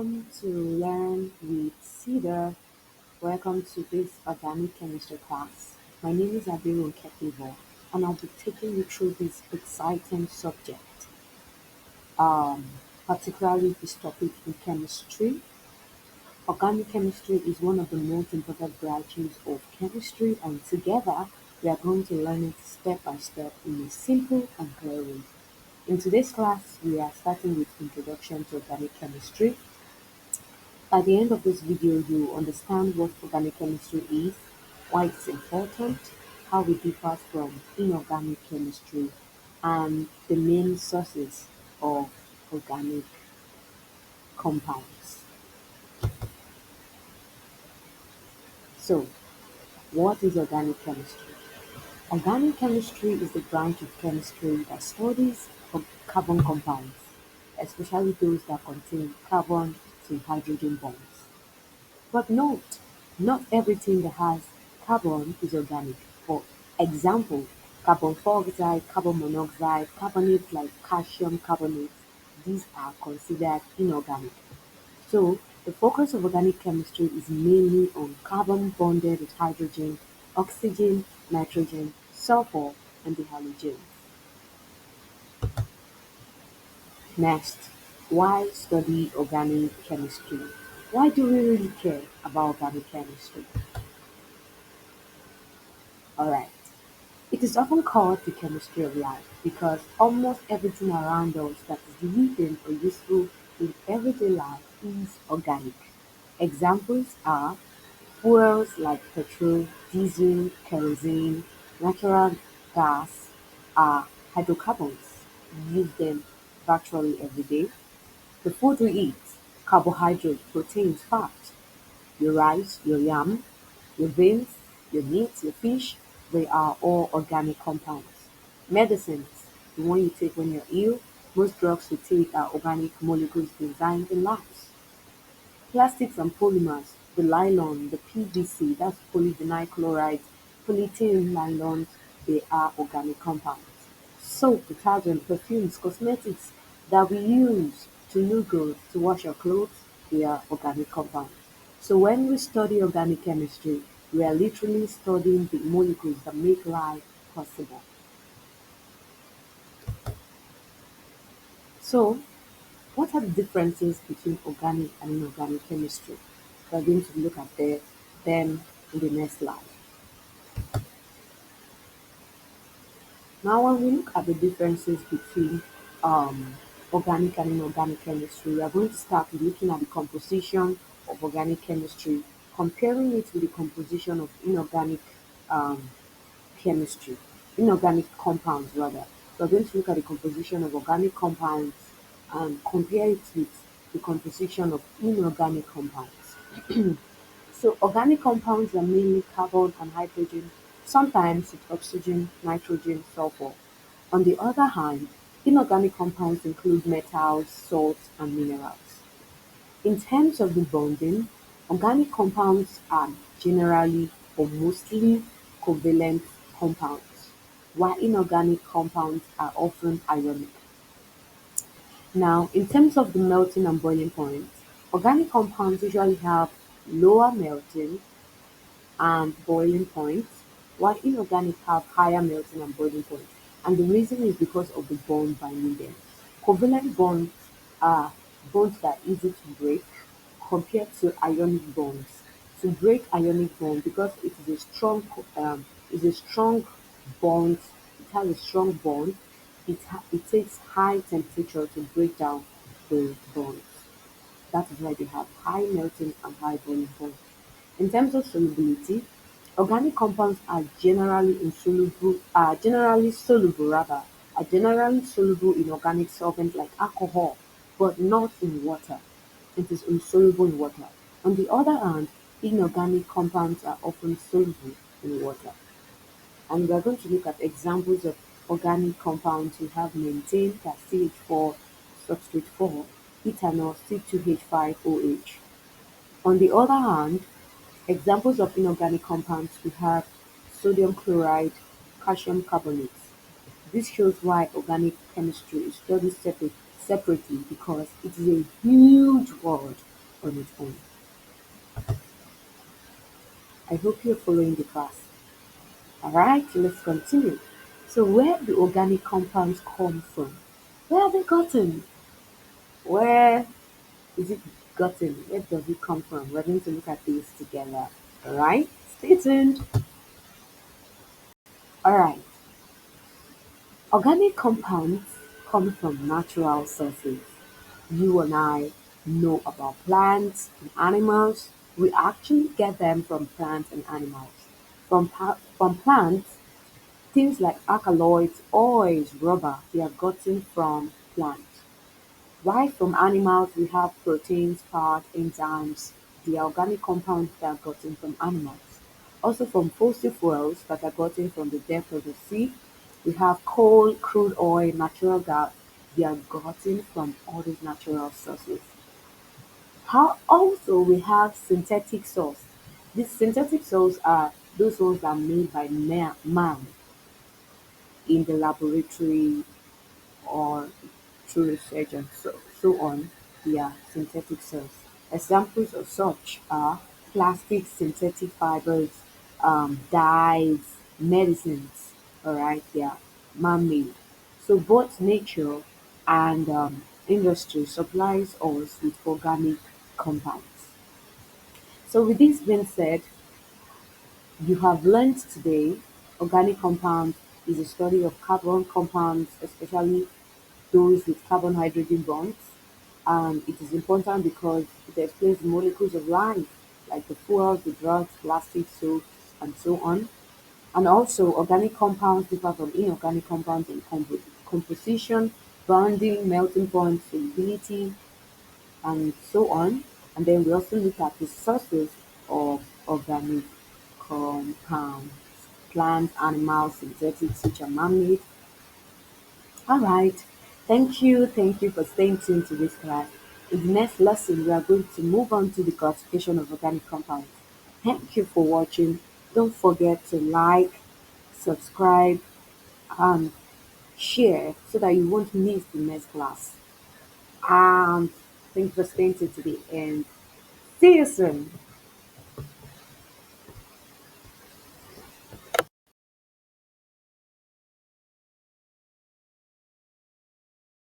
Welcome to Learn with Cedar. Welcome to this organic chemistry class. My name is Abiru Kepivo, and I'll be taking you through this exciting subject, um, particularly this topic in chemistry. Organic chemistry is one of the most important branches of chemistry, and together we are going to learn it step by step in a simple and clear way. In today's class, we are starting with Introduction to Organic Chemistry. By the end of this video, you will understand what organic chemistry is, why it's important, how it differs from inorganic chemistry, and the main sources of organic compounds. So, what is organic chemistry? Organic chemistry is the branch of chemistry that studies carbon compounds, especially those that contain carbon to hydrogen bonds. But note, not everything that has carbon is organic. For example, carbon dioxide, carbon monoxide, carbonates like calcium carbonate, these are considered inorganic. So, the focus of organic chemistry is mainly on carbon bonded with hydrogen, oxygen, nitrogen, sulfur, and the halogens. Next, why study organic chemistry? Why do we really care about organic chemistry? Alright. It is often called the chemistry of life because almost everything around us that is living or useful in everyday life is organic. Examples are fuels like petrol, diesel, kerosene, natural gas are hydrocarbons. We use them virtually every day. The food we eat, carbohydrate, proteins, fat, your rice, your yam, your beans, your meat, your fish, they are all organic compounds. Medicines, the one you take when you're ill, most drugs you take are organic molecules designed in labs. Plastics and polymers, the nylon, the PVC, that's polyvinyl chloride, polyethylene nylons, they are organic compounds. Soap, detergent, perfumes, cosmetics that we use to look good, to wash our clothes, they are organic compounds. So when we study organic chemistry, we are literally studying the molecules that make life possible. So what are the differences between organic and inorganic chemistry? We're going to look at them in the next slide. Now, when we look at the differences between um, organic and inorganic chemistry, we are going to start with looking at the composition of organic chemistry, comparing it with the composition of inorganic um, chemistry, inorganic compounds rather. We're going to look at the composition of organic compounds and compare it with the composition of inorganic compounds. So organic compounds are mainly carbon and hydrogen, sometimes with oxygen, nitrogen, sulfur. On the other hand, inorganic compounds include metals, salts, and minerals. In terms of the bonding, organic compounds are generally or mostly covalent compounds, while inorganic compounds are often ionic. Now, in terms of the melting and boiling point, organic compounds usually have lower melting and boiling points, while inorganic have higher melting and boiling points. And the reason is because of the bond binding them. Covalent bonds are bonds that are easy to break compared to ionic bonds. To break ionic bond, because it is a strong bond, it has a strong bond, it takes high temperature to break down the bonds. That is why they have high melting and high boiling point. In terms of solubility, organic compounds are generally soluble in organic solvents like alcohol, but not in water. It is insoluble in water. On the other hand, inorganic compounds are often soluble in water. And we are going to look at examples of organic compounds. We have maintain that CH4 substrate 4, ethanol C2H5OH. On the other hand, examples of inorganic compounds we have sodium chloride, calcium carbonate. This shows why organic chemistry is studied separately because it is a huge world on its own. I hope you're following the class. Alright, let's continue. So where do organic compounds come from? Where are they gotten? Where is it gotten? Where does it come from? We're going to look at this together. Alright, stay tuned. Alright, organic compounds come from natural sources. You and I know about plants and animals. We actually get them from plants and animals. From plants, things like alkaloids, oils, rubber, they are gotten from plants. While from animals, we have proteins, fat, enzymes, the organic compounds that are gotten from animals. Also from fossil fuels that are gotten from the depth of the sea, we have coal, crude oil, natural gas, they are gotten from all these natural sources. How also we have synthetic source. These synthetic sources are those ones that are made by man in the laboratory or through research and so on, they are synthetic cells. Examples of such are plastic, synthetic fibers, dyes, medicines. All right, they are man-made. So both nature and industry supplies us with organic compounds. So with this being said, you have learned today organic compound is a study of carbon compounds, especially those with carbon hydrogen bonds. And it is important because it explains the molecules of life, like the fuels, the drugs, plastics, soaps, and so on. And also, organic compounds differ from inorganic compounds in composition, bonding, melting point, solubility, and so on. And then we also look at the sources of organic compounds, plants, animals, synthetics, which are man-made. All right. Thank you for staying tuned to this class. In the next lesson, we are going to move on to the classification of organic compounds. Thank you for watching. Don't forget to like, subscribe, and share so that you won't miss the next class. And thank you for staying tuned to the end. See you soon.